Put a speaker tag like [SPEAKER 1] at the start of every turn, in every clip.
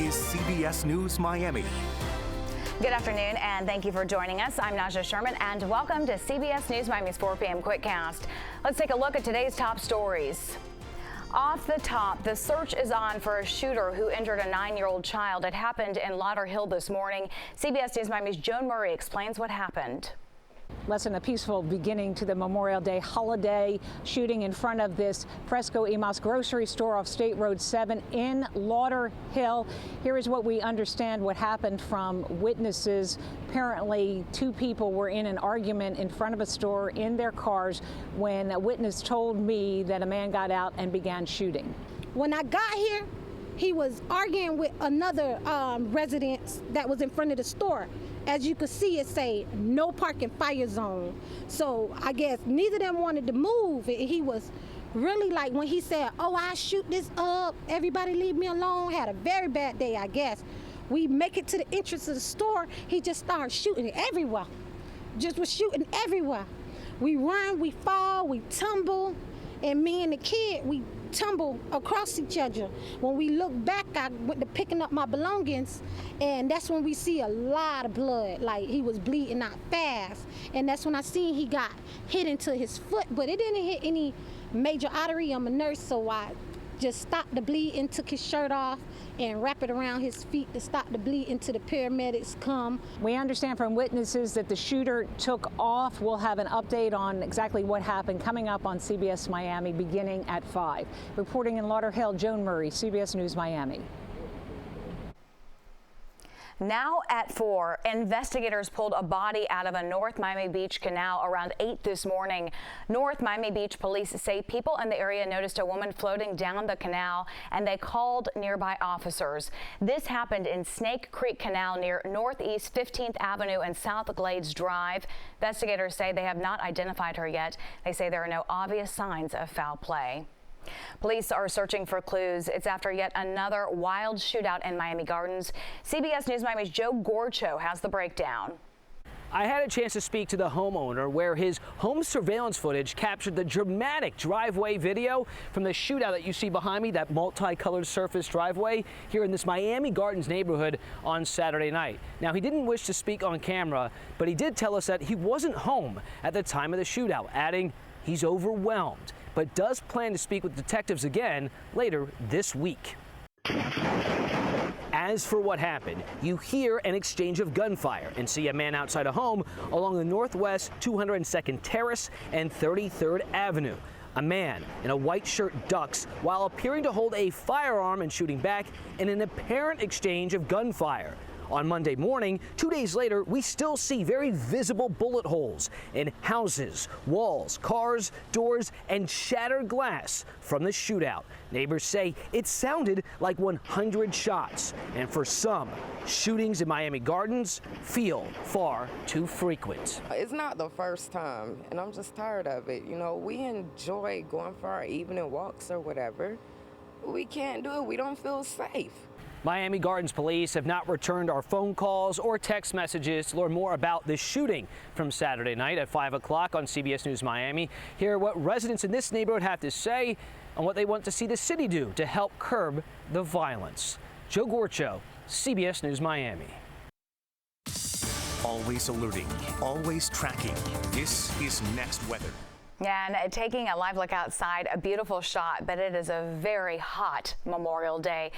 [SPEAKER 1] is CBS News Miami.
[SPEAKER 2] Good afternoon, and thank you for joining us. I'm Naja Sherman, and welcome to CBS News Miami's 4 p.m. Quickcast. Let's take a look at today's top stories. Off the top, the search is on for a shooter who injured a 9-year-old child. It happened in Lauderhill this morning. CBS News Miami's Joan Murray explains what happened.
[SPEAKER 3] Less than a peaceful beginning to the Memorial Day holiday. Shooting in front of this Fresco y Mas grocery store off State Road 7 in Lauderhill. Here is what we understand what happened from witnesses. Apparently, 2 people were in an argument in front of a store in their cars when a witness told me that a man got out and began shooting.
[SPEAKER 4] When I got here, he was arguing with another resident that was in front of the store. As you could see, it say no parking fire zone. So I guess neither of them wanted to move. And he was really like, when he said, "Oh, I shoot this up, everybody leave me alone," had a very bad day, I guess. We make it to the entrance of the store, he just started shooting everywhere. Just was shooting everywhere. We run, we fall, we tumble, and me and the kid, we tumble across each other. When we look back, I went to picking up my belongings, and that's when we see a lot of blood. Like, he was bleeding out fast, and that's when I seen he got hit into his foot, but it didn't hit any major artery. I'm a nurse, so I just stopped the bleeding, took his shirt off, and wrap it around his feet to stop the bleeding until the paramedics come.
[SPEAKER 3] We understand from witnesses that the shooter took off. We'll have an update on exactly what happened coming up on CBS Miami beginning at 5. Reporting in Lauderhill, Joan Murray, CBS News Miami.
[SPEAKER 2] Now at 4, investigators pulled a body out of a North Miami Beach canal around 8 this morning. North Miami Beach police say people in the area noticed a woman floating down the canal, and they called nearby officers. This happened in Snake Creek Canal near Northeast 15th Avenue and South Glades Drive. Investigators say they have not identified her yet. They say there are no obvious signs of foul play. Police are searching for clues. It's after yet another wild shootout in Miami Gardens. CBS News Miami's Joe Gorcho has the breakdown.
[SPEAKER 5] I had a chance to speak to the homeowner where his home surveillance footage captured the dramatic driveway video from the shootout that you see behind me, that multicolored surface driveway here in this Miami Gardens neighborhood on Saturday night. Now, he didn't wish to speak on camera, but he did tell us that he wasn't home at the time of the shootout, adding he's overwhelmed, but does plan to speak with detectives again later this week. As for what happened, you hear an exchange of gunfire and see a man outside a home along the northwest 202nd Terrace and 33rd Avenue. A man in a white shirt ducks while appearing to hold a firearm and shooting back in an apparent exchange of gunfire. On Monday morning, 2 days later, we still see very visible bullet holes in houses, walls, cars, doors, and shattered glass from the shootout. Neighbors say it sounded like 100 shots, and for some, shootings in Miami Gardens feel far too frequent.
[SPEAKER 6] It's not the first time, and I'm just tired of it. You know, we enjoy going for our evening walks or whatever. We can't do it. We don't feel safe.
[SPEAKER 5] Miami Gardens police have not returned our phone calls or text messages to learn more about this shooting from Saturday night at 5 o'clock on CBS News Miami. Hear what residents in this neighborhood have to say and what they want to see the city do to help curb the violence. Joe Gorcho, CBS News Miami.
[SPEAKER 1] Always alerting, always tracking. This is Next Weather.
[SPEAKER 2] Yeah, and taking a live look outside, a beautiful shot, but it is a very hot Memorial Day.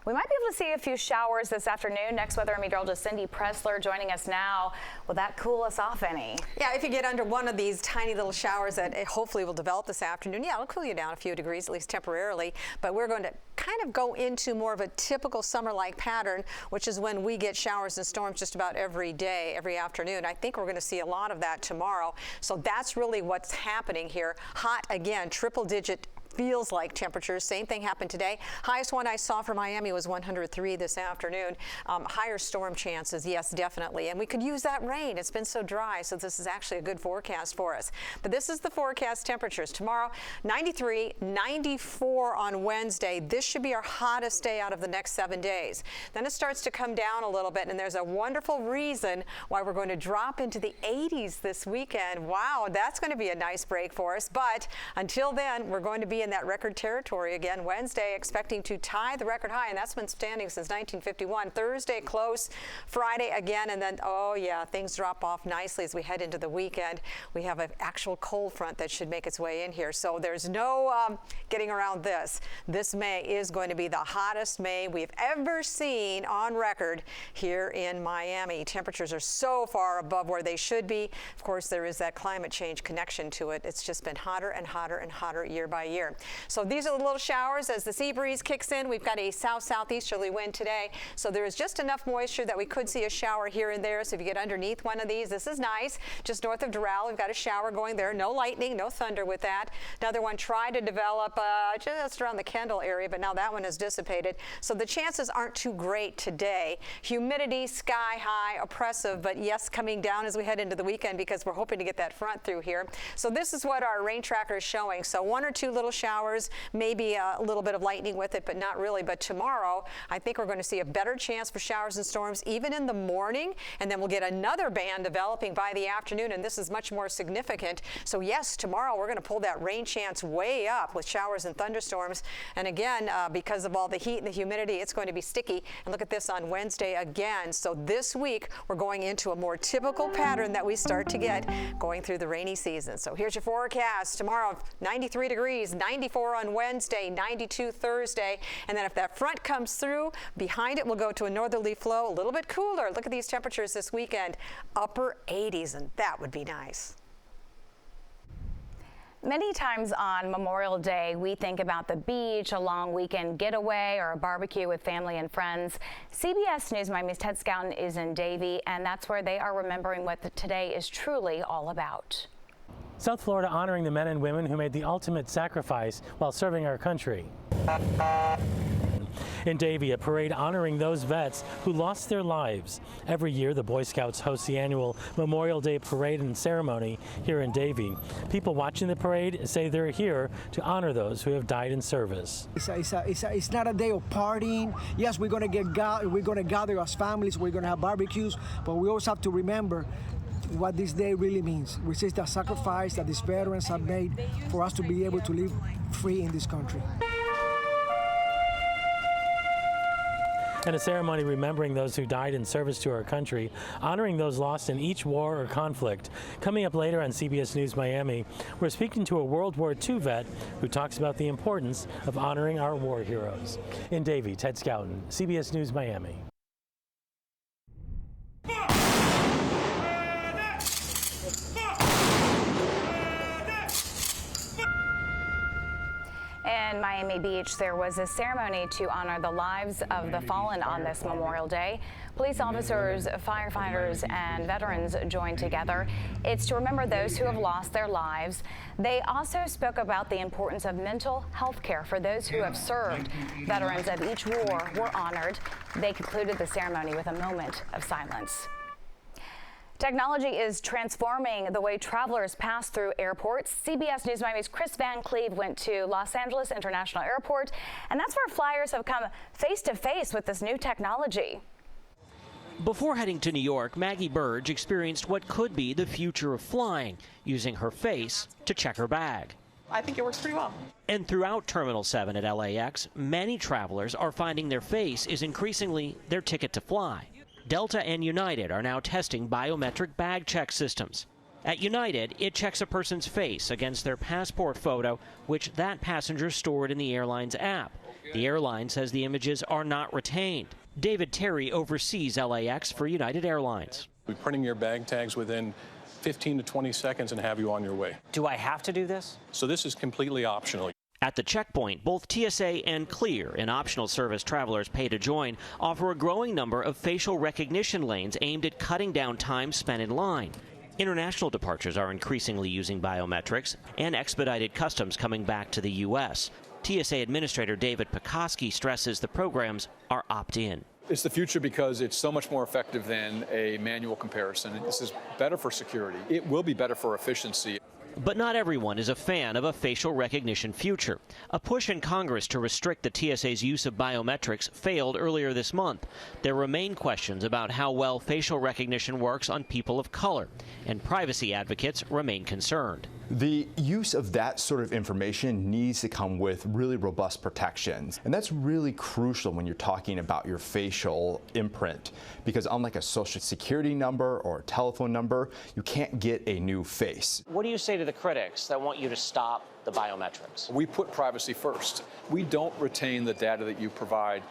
[SPEAKER 2] We might be able to see a few showers this afternoon. Next weather meteorologist Cindy Pressler joining us now. Will that cool us off any?
[SPEAKER 7] Yeah, if you get under one of these tiny little showers that hopefully will develop this afternoon, yeah, it'll cool you down a few degrees, at least temporarily. But we're going to kind of go into more of a typical summer-like pattern, which is when we get showers and storms just about every day, every afternoon. I think we're going to see a lot of that tomorrow. So that's really what's happening here. Hot again, triple-digit feels like temperatures. Same thing happened today. Highest one I saw for Miami was 103 this afternoon. Higher storm chances, yes, definitely. And we could use that rain. It's been so dry, so this is actually a good forecast for us. But this is the forecast temperatures. Tomorrow, 93, 94 on Wednesday. This should be our hottest day out of the next 7 days. Then it starts to come down a little bit, and there's a wonderful reason why we're going to drop into the 80s this weekend. Wow, that's going to be a nice break for us. But until then, we're going to be in in that record territory again. Wednesday expecting to tie the record high, and that's been standing since 1951. Thursday close, Friday again, and then, oh yeah, things drop off nicely as we head into the weekend. We have an actual cold front that should make its way in here, so there's no getting around this. This May is going to be the hottest May we've ever seen on record here in Miami. Temperatures are so far above where they should be. Of course, there is that climate change connection to it. It's just been hotter and hotter and hotter year by year. So these are the little showers as the sea breeze kicks in. We've got a south-southeasterly wind today, so there is just enough moisture that we could see a shower here and there. So if you get underneath one of these, this is nice. Just north of Doral, we've got a shower going there. No lightning, no thunder with that. Another one tried to develop just around the Kendall area, but now that one has dissipated. So the chances aren't too great today. Humidity sky high, oppressive, but yes, coming down as we head into the weekend because we're hoping to get that front through here. So this is what our rain tracker is showing. So one or two little showers, maybe a little bit of lightning with it, but not really. But tomorrow, I think we're going to see a better chance for showers and storms even in the morning, and then we'll get another band developing by the afternoon, and this is much more significant. So yes, tomorrow we're going to pull that rain chance way up with showers and thunderstorms. And again, because of all the heat and the humidity, it's going to be sticky. And look at this on Wednesday again. So this week, we're going into a more typical pattern that we start to get going through the rainy season. So here's your forecast. Tomorrow, 93 degrees, 94 on Wednesday, 92 Thursday. And then if that front comes through, behind it we'll go to a northerly flow, a little bit cooler. Look at these temperatures this weekend, upper 80s, and that would be nice.
[SPEAKER 2] Many times on Memorial Day, we think about the beach, a long weekend getaway, or a barbecue with family and friends. CBS News Miami's Ted Scouten is in Davie, and that's where they are remembering what today is truly all about.
[SPEAKER 8] South Florida honoring the men and women who made the ultimate sacrifice while serving our country. In Davie, a parade honoring those vets who lost their lives. Every year, the Boy Scouts host the annual Memorial Day parade and ceremony here in Davie. People watching the parade say they're here to honor those who have died in service.
[SPEAKER 9] It's not a day of partying. Yes, we're going to gather as families. We're going to have barbecues, but we also have to remember what this day really means, which is the sacrifice that these veterans have made for us to be able to live free in this country.
[SPEAKER 8] And a ceremony remembering those who died in service to our country, honoring those lost in each war or conflict. Coming up later on CBS News Miami, we're speaking to a World War II vet who talks about the importance of honoring our war heroes. In Davie, Ted Scouten, CBS News Miami.
[SPEAKER 2] In Miami Beach, there was a ceremony to honor the lives of the fallen on this Memorial Day. Police officers, firefighters, and veterans joined together. It's to remember those who have lost their lives. They also spoke about the importance of mental health care for those who have served. Veterans of each war were honored. They concluded the ceremony with a moment of silence. Technology is transforming the way travelers pass through airports. CBS News Miami's Chris Van Cleve went to Los Angeles International Airport, and that's where flyers have come face to face with this new technology.
[SPEAKER 10] Before heading to New York, Maggie Burge experienced what could be the future of flying, using her face to check her bag.
[SPEAKER 11] I think it works pretty well.
[SPEAKER 10] And throughout Terminal 7 at LAX, many travelers are finding their face is increasingly their ticket to fly. Delta and United are now testing biometric bag check systems. At United, it checks a person's face against their passport photo, which that passenger stored in the airline's app. The airline says the images are not retained. David Terry oversees LAX for United Airlines.
[SPEAKER 12] We're printing your bag tags within 15 to 20 seconds and have you on your way.
[SPEAKER 10] Do I have to do this?
[SPEAKER 12] So this is completely optional.
[SPEAKER 10] At the checkpoint, both TSA and Clear, an optional service travelers pay to join, offer a growing number of facial recognition lanes aimed at cutting down time spent in line. International departures are increasingly using biometrics, and expedited customs coming back to the U.S. TSA Administrator David Pekoski stresses the programs are opt-in.
[SPEAKER 13] It's the future because it's so much more effective than a manual comparison. This is better for security. It will be better for efficiency.
[SPEAKER 10] But not everyone is a fan of a facial recognition future. A push in Congress to restrict the TSA's use of biometrics failed earlier this month. There remain questions about how well facial recognition works on people of color, and privacy advocates remain concerned.
[SPEAKER 11] The use of that sort of information needs to come with really robust protections. And that's really crucial when you're talking about your facial imprint, because unlike a social security number or a telephone number, you can't get a new face.
[SPEAKER 10] What do you say to the critics that want you to stop the biometrics?
[SPEAKER 13] We put privacy first. We don't retain the data that you provide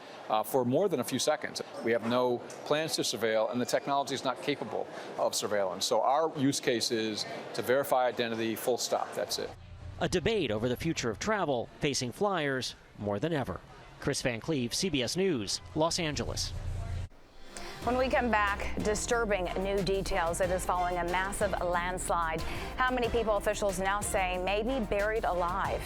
[SPEAKER 13] for more than a few seconds. We have no plans to surveil, and the technology is not capable of surveillance. So our use case is to verify identity, full stop. That's it.
[SPEAKER 10] A debate over the future of travel facing flyers more than ever. Chris Van Cleve, CBS News, Los Angeles.
[SPEAKER 2] When we come back, disturbing new details. It is following a massive landslide. How many people officials now say may be buried alive?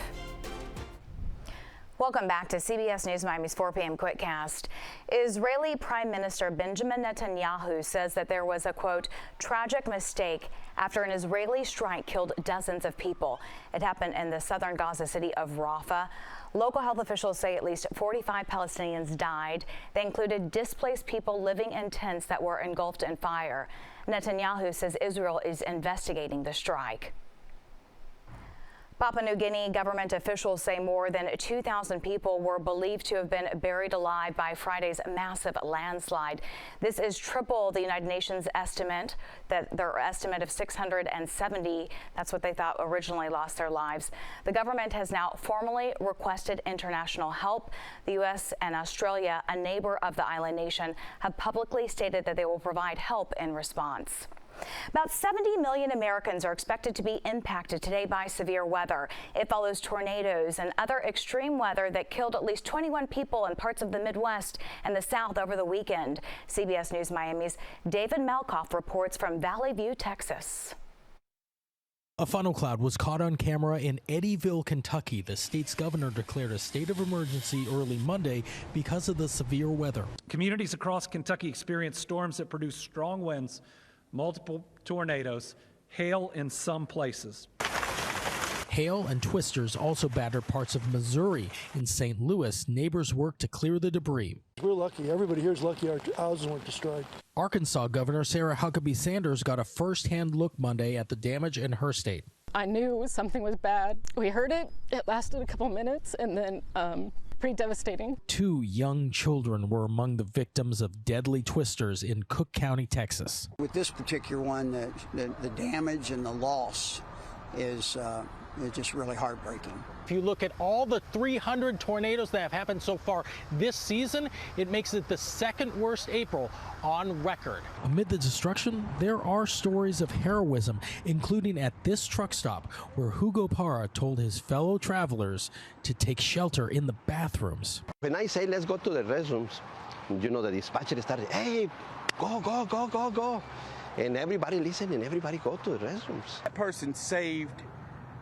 [SPEAKER 2] Welcome back to CBS News Miami's 4 p.m. Quickcast. Israeli Prime Minister Benjamin Netanyahu says that there was a, quote, tragic mistake after an Israeli strike killed dozens of people. It happened in the southern Gaza city of Rafah. Local health officials say at least 45 Palestinians died. They included displaced people living in tents that were engulfed in fire. Netanyahu says Israel is investigating the strike. Papua New Guinea government officials say more than 2,000 people were believed to have been buried alive by Friday's massive landslide. This is triple the United Nations estimate, their estimate of 670. That's what they thought originally lost their lives. The government has now formally requested international help. The U.S. and Australia, a neighbor of the island nation, have publicly stated that they will provide help in response. About 70 million Americans are expected to be impacted today by severe weather. It follows tornadoes and other extreme weather that killed at least 21 people in parts of the Midwest and the South over the weekend. CBS News Miami's David Malkoff reports from Valley View, Texas.
[SPEAKER 14] A funnel cloud was caught on camera in Eddyville, Kentucky. The state's governor declared a state of emergency early Monday because of the severe weather.
[SPEAKER 15] Communities across Kentucky experienced storms that produced strong winds, multiple tornadoes, hail in some places.
[SPEAKER 14] Hail and twisters also battered parts of Missouri. In St. Louis, neighbors worked to clear the debris.
[SPEAKER 16] We're lucky. Everybody here is lucky our houses weren't destroyed.
[SPEAKER 14] Arkansas Governor Sarah Huckabee Sanders got a first-hand look Monday at the damage in her state.
[SPEAKER 17] I knew something was bad. We heard it. It lasted a couple minutes, and then pretty devastating. 2
[SPEAKER 14] young children were among the victims of deadly twisters in Cook County, Texas.
[SPEAKER 18] With this particular one, the damage and the loss is just really heartbreaking.
[SPEAKER 14] If you look at all the 300 tornadoes that have happened so far this season, it makes it the second worst April on record. Amid the destruction, there are stories of heroism, including at this truck stop where Hugo Parra told his fellow travelers to take shelter in the bathrooms.
[SPEAKER 19] When I say let's go to the restrooms, you know, the dispatcher started, hey, go, go, go, go, go. And everybody listened and everybody go to the restrooms.
[SPEAKER 20] That person saved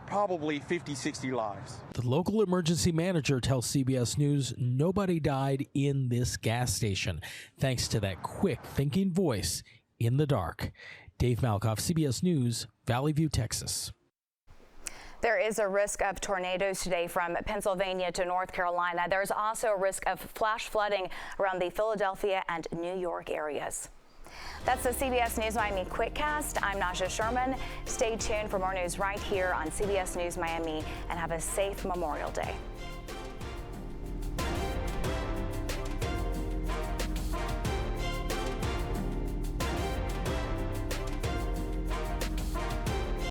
[SPEAKER 20] probably 50, 60 lives.
[SPEAKER 14] The local emergency manager tells CBS News nobody died in this gas station, thanks to that quick thinking voice in the dark. Dave Malkoff, CBS News, Valley View, Texas.
[SPEAKER 2] There is a risk of tornadoes today from Pennsylvania to North Carolina. There's also a risk of flash flooding around the Philadelphia and New York areas. That's the CBS News Miami Quickcast. I'm Nasha Sherman. Stay tuned for more news right here on CBS News Miami, and have a safe Memorial Day.